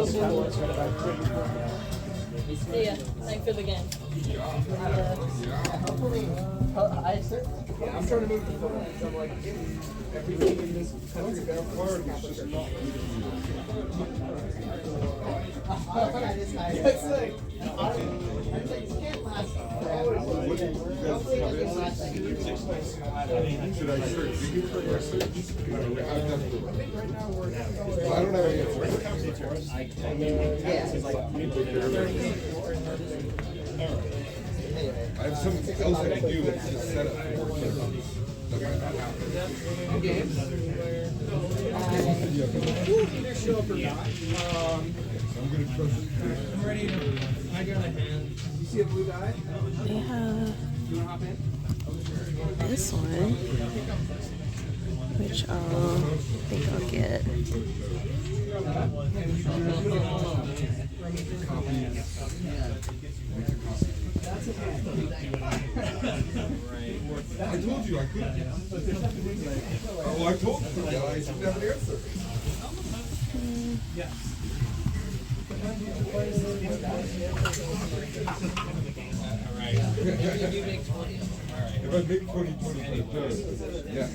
See ya. Thanks for the game. I'm trying to move to Florida. So I'm like, everything in this country is it's like, should I search you for your search? I don't have any answers. I have something else I can do. It's just set up. either show up or not. I'm gonna trust you. I'm ready to. I got a hand. You see a blue guy? They have You wanna hop in? this one, which I think I'll get. I told you I couldn't. Oh, I told you. I should have an answer. If I make 20, yeah.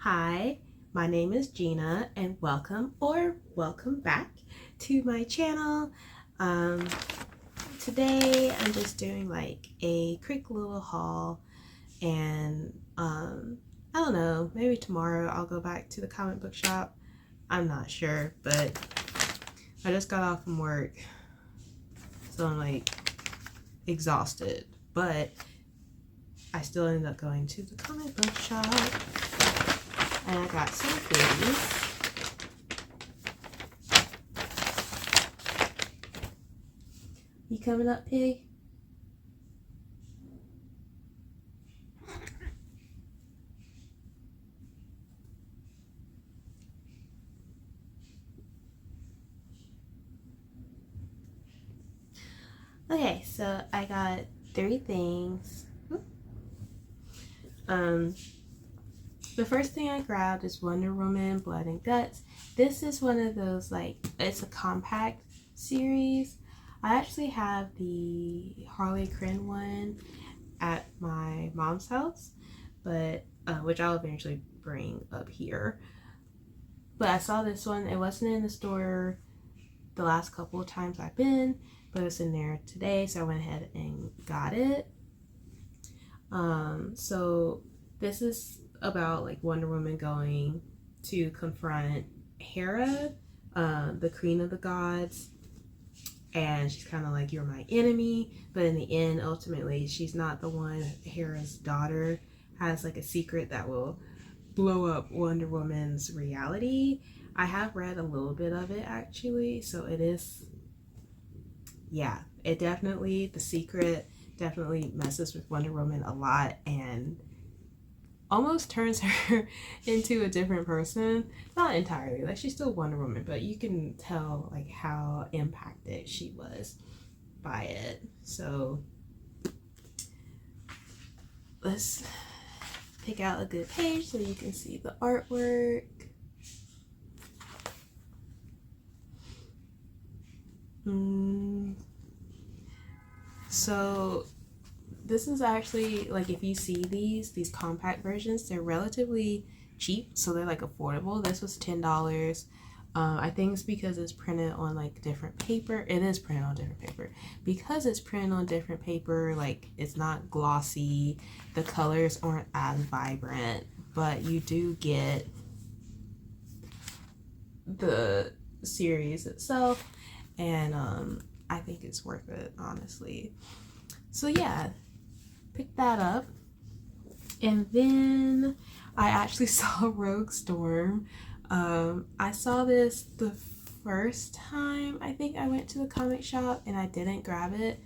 Hi, my name is Gina and welcome back to my channel. Today I'm just doing like a quick little haul, and I don't know, maybe tomorrow I'll go back to the comic book shop. I'm not sure, but I just got off from work, so I'm like exhausted, but I still ended up going to the comic book shop. And I got some goodies. You coming up, pig? Okay, so I got 3 things. The first thing I grabbed is Wonder Woman Blood and Guts. This is one of those, like, it's a compact series. I actually have the Harley Quinn one at my mom's house, but which I'll eventually bring up here. But I saw this one. It wasn't in the store the last couple of times I've been, but it was in there today, so I went ahead and got it. So this is about like Wonder Woman going to confront Hera, the queen of the gods, and she's kind of like, you're my enemy, but in the end, ultimately, she's not the one. Hera's daughter has like a secret that will blow up Wonder Woman's reality. I have read a little bit of it actually, so it is, yeah, it definitely, the secret definitely messes with Wonder Woman a lot and almost turns her into a different person. Not entirely, like she's still Wonder Woman, but you can tell like how impacted she was by it. So let's pick out a good page so you can see the artwork. So this is actually, like, if you see these compact versions, they're relatively cheap, so they're like affordable. This was $10. I think it's because it's printed on like different paper. It is printed on different paper. Because it's printed on different paper, like it's not glossy, the colors aren't as vibrant, but you do get the series itself, and I think it's worth it, honestly. So yeah, pick that up. And then I actually saw Rogue Storm. I saw this the first time I think I went to the comic shop and I didn't grab it.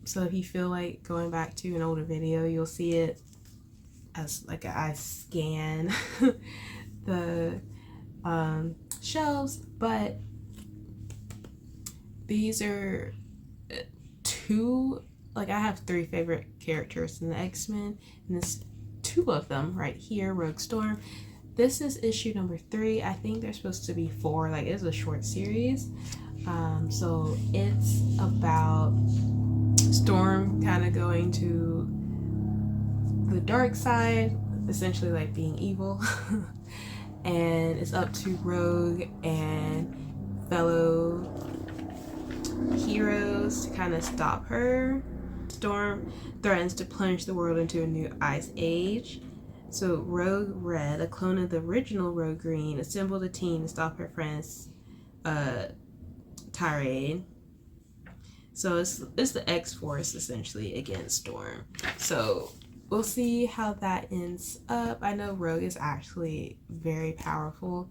So if you feel like going back to an older video, you'll see it as like I scan the shelves. But these are two, like I have 3 favorite characters in the X-Men, and this 2 of them right here, Rogue Storm. This is issue number 3. I think there's supposed to be 4, like it's a short series. So it's about Storm kind of going to the dark side, essentially like being evil. And it's up to Rogue and fellow heroes to kind of stop her. Storm threatens to plunge the world into a new ice age. So Rogue Red, a clone of the original Rogue Green, assembled a team to stop her friend's tirade. So it's the X-Force essentially against Storm. So we'll see how that ends up. I know Rogue is actually very powerful.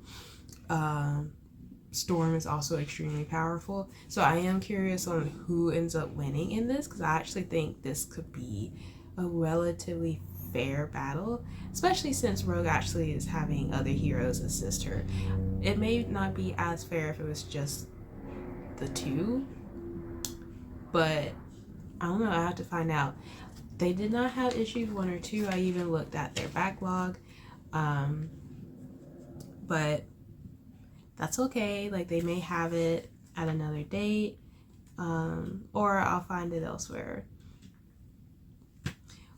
Storm is also extremely powerful. So I am curious on who ends up winning in this, because I actually think this could be a relatively fair battle, especially since Rogue actually is having other heroes assist her. It may not be as fair if it was just the 2, but I don't know, I have to find out. They did not have issues 1 or 2. I even looked at their backlog, but that's okay. Like they may have it at another date, or I'll find it elsewhere.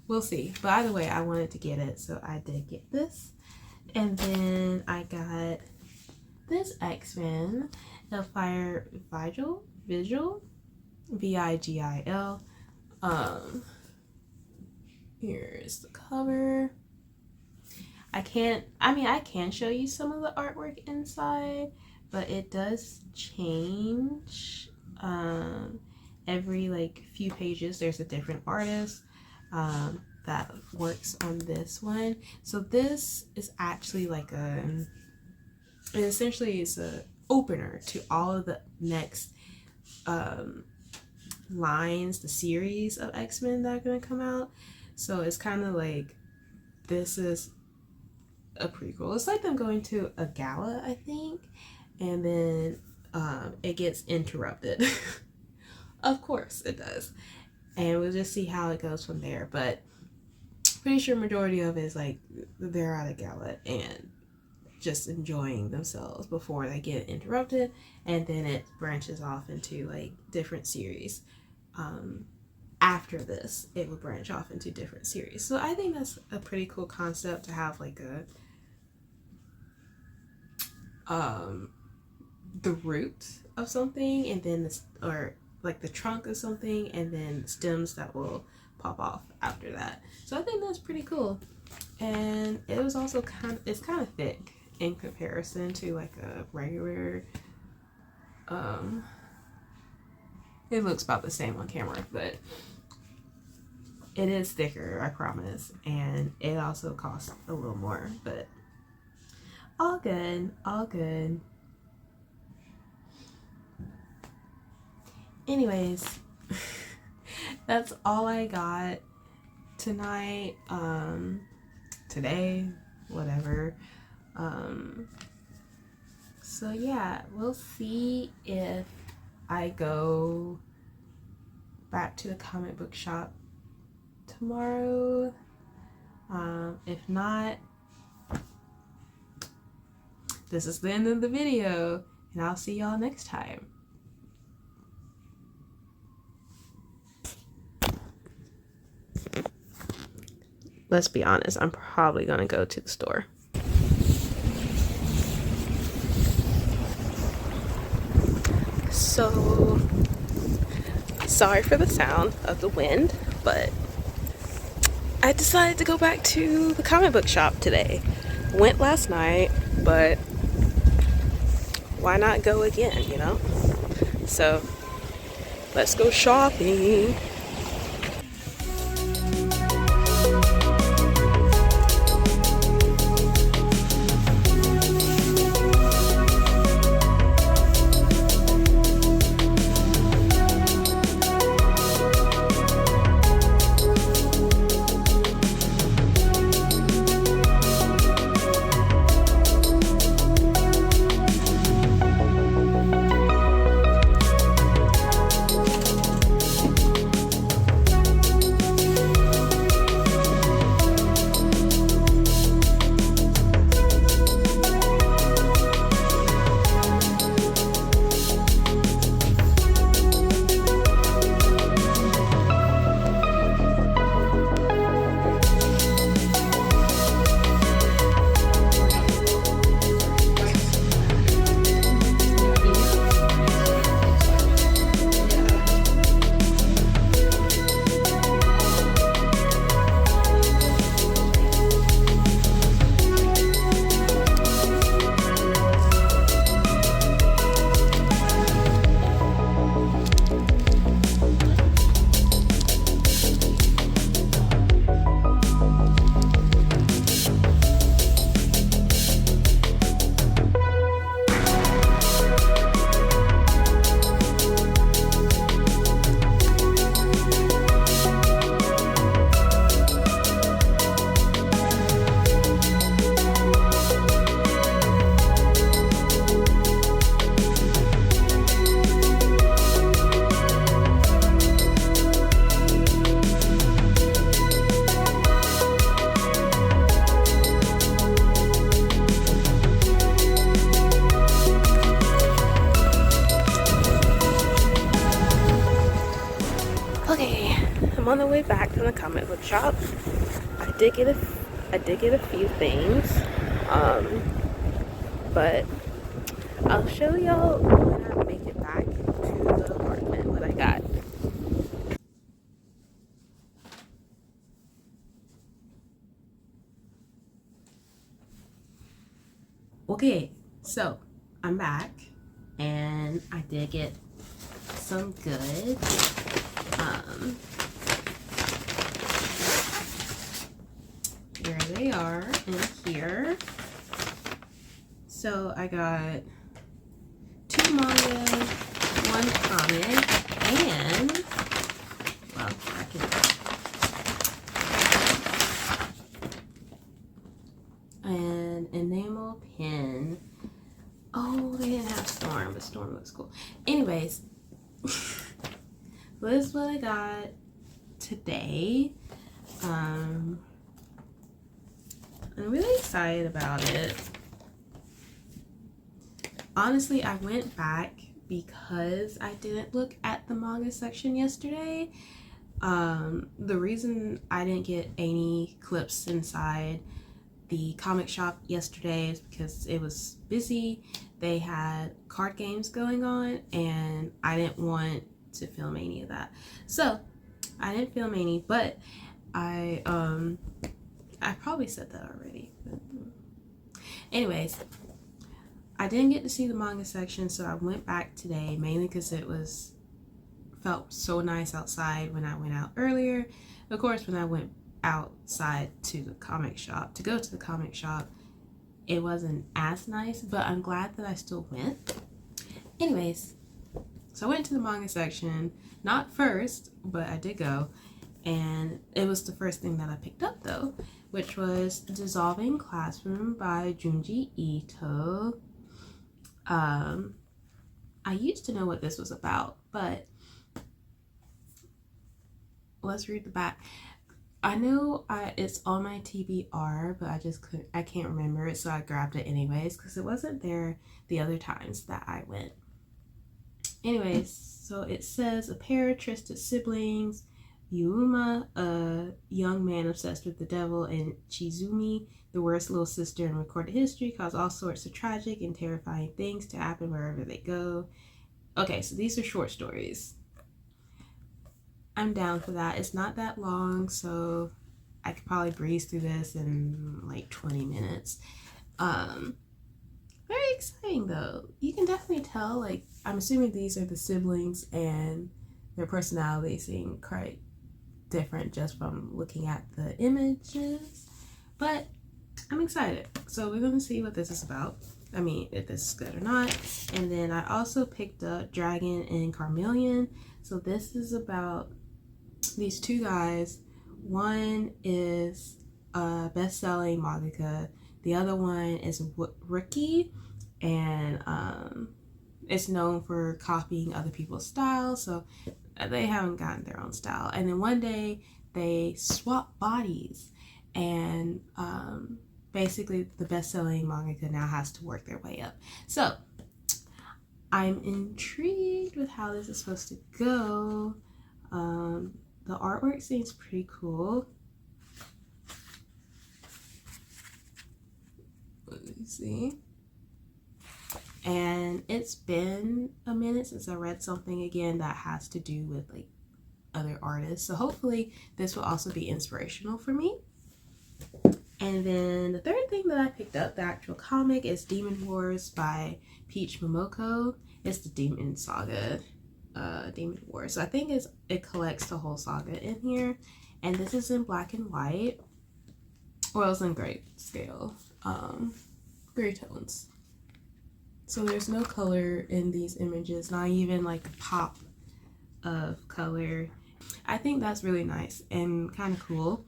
We'll see. But either way, I wanted to get it, so I did get this. And then I got this X-Men, Hellfire Vigil, V-I-G-I-L. Here's the cover. I can show you some of the artwork inside, but it does change. Every like few pages there's a different artist that works on this one. So this is actually like it essentially is a opener to all of the next lines, the series of X-Men that are going to come out. So it's kind of like, this is a prequel. It's like them going to a gala, I think, and then it gets interrupted. Of course it does. And we'll just see how it goes from there. But pretty sure majority of it is like they're at a gala and just enjoying themselves before they get interrupted, and then it branches off into like different series. After this, it will branch off into different series. So I think that's a pretty cool concept to have like the root of something, and then or like the trunk of something, and then stems that will pop off after that. So I think that's pretty cool. And it was also it's kind of thick in comparison to like a regular, it looks about the same on camera, but it is thicker, I promise. And it also costs a little more, but all good, all good. Anyways, that's all I got tonight, today, whatever. So yeah, we'll see if I go back to the comic book shop tomorrow. If not, this is the end of the video, and I'll see y'all next time. Let's be honest, I'm probably gonna go to the store. So, sorry for the sound of the wind, but I decided to go back to the comic book shop today. Went last night, but why not go again, you know? So, let's go shopping. Okay, I'm on the way back from the comic book shop. I did get a few things, but I'll show y'all when I make it back to the apartment what I got. Okay, so I'm back, and I did get some goods. Here they are in here. So I got 2 manga, 1 comic, and well, I can an enamel pin. Oh, they didn't have Storm, but Storm looks cool. Anyways, this is what I got today. I'm really excited about it. Honestly, I went back because I didn't look at the manga section yesterday. The reason I didn't get any clips inside the comic shop yesterday is because it was busy. They had card games going on, and I didn't want to film any of that. So I didn't film any, but I probably said that already. But anyways, I didn't get to see the manga section, so I went back today mainly because it felt so nice outside when I went out earlier. Of course, when I went outside to the comic shop to go to the comic shop, it wasn't as nice, but I'm glad that I still went. Anyways, so I went to the manga section, not first, but I did go, and it was the first thing that I picked up though, which was Dissolving Classroom by Junji Ito. I used to know what this was about, but let's read the back. I know it's on my TBR, but I can't remember it, so I grabbed it anyways because it wasn't there the other times that I went. Anyways, so it says a pair of twisted siblings, Yuma, a young man obsessed with the devil, and Chizumi, the worst little sister in recorded history, cause all sorts of tragic and terrifying things to happen wherever they go. Okay, so these are short stories. I'm down for that. It's not that long, so I could probably breeze through this in like 20 minutes. Very exciting though. You can definitely tell, like, I'm assuming these are the siblings and their personalities seem quite different just from looking at the images, but I'm excited. So we're going to see what this is about. I mean, if this is good or not. And then I also picked up Dragon and Carmelian. So this is about these 2 guys. One is a best-selling mangaka. The other one is a rookie, and it's known for copying other people's styles. So they haven't gotten their own style. And then one day they swap bodies, and basically the best-selling mangaka now has to work their way up. So I'm intrigued with how this is supposed to go. The artwork seems pretty cool. Let me see. And it's been a minute since I read something again that has to do with like other artists. So hopefully this will also be inspirational for me. And then the third thing that I picked up, the actual comic, is Demon Wars by Peach Momoko. It's the Demon Saga, Demon Wars. So I think it collects the whole saga in here. And this is in black and white. Or it's in grayscale. Gray tones. So there's no color in these images, not even like a pop of color. I think that's really nice and kind of cool.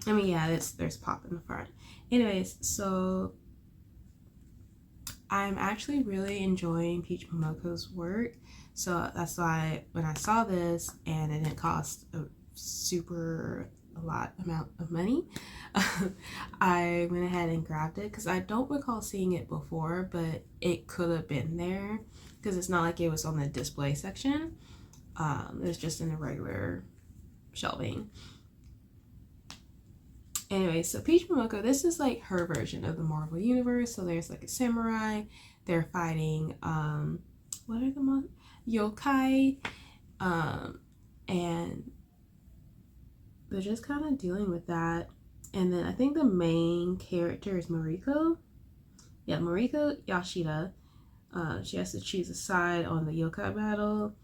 I mean, yeah, there's pop in the front. Anyways, so I'm actually really enjoying Peach Momoko's work. So that's why when I saw this and it didn't cost a lot amount of money, I went ahead and grabbed it because I don't recall seeing it before, but it could have been there because it's not like it was on the display section. It's just in the regular shelving. Anyway, so Peach Momoko, this is like her version of the Marvel Universe. So there's like a samurai. They're fighting, what are the yokai? And they're just kind of dealing with that. And then I think the main character is Mariko. Yeah, Mariko Yashida. She has to choose a side on the yokai battle.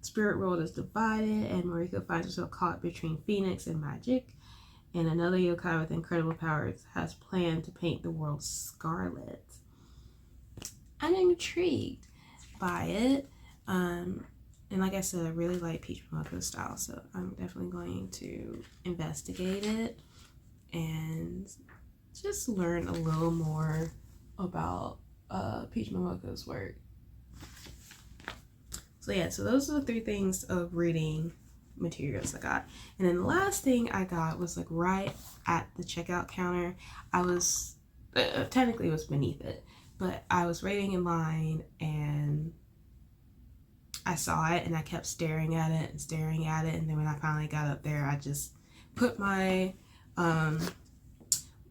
Spirit world is divided, and Mariko finds herself caught between Phoenix and magic. And another yokai with incredible powers has planned to paint the world scarlet. I'm intrigued by it. And like I said, I really like Peach Momoko's style, so I'm definitely going to investigate it and just learn a little more about Peach Momoko's work. So yeah, so those are the 3 things of reading materials I got. And then the last thing I got was like right at the checkout counter. I was, technically it was beneath it, but I was waiting in line and I saw it and I kept staring at it and staring at it. And then when I finally got up there, I just put my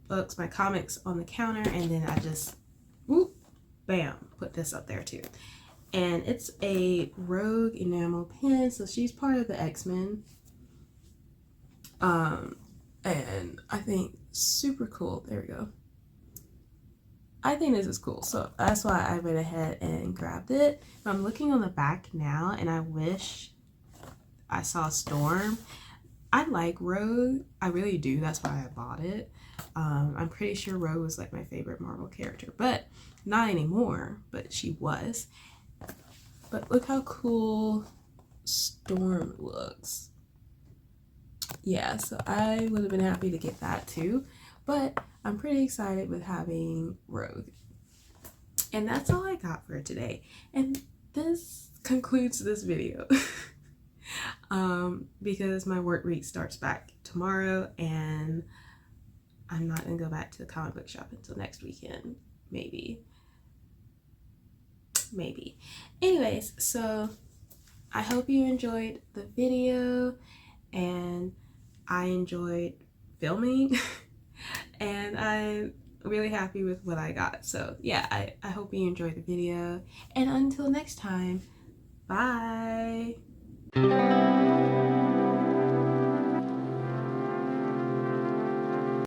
books, my comics on the counter, and then I just, whoop, bam, put this up there too. And it's a Rogue enamel pen, so she's part of the X-Men. And I think super cool. There we go. I think this is cool, so that's why I went ahead and grabbed it. I'm looking on the back now, and I wish I saw Storm. I like Rogue. I really do. That's why I bought it. I'm pretty sure Rogue was like my favorite Marvel character, but not anymore. But she was. But look how cool Storm looks. Yeah, so I would have been happy to get that too. But I'm pretty excited with having Rogue. And that's all I got for today. And this concludes this video. Because my work week starts back tomorrow and I'm not going to go back to the comic book shop until next weekend. Maybe. Anyways, so I hope you enjoyed the video and I enjoyed filming and I'm really happy with what I got. So yeah, I hope you enjoyed the video, and until next time, bye.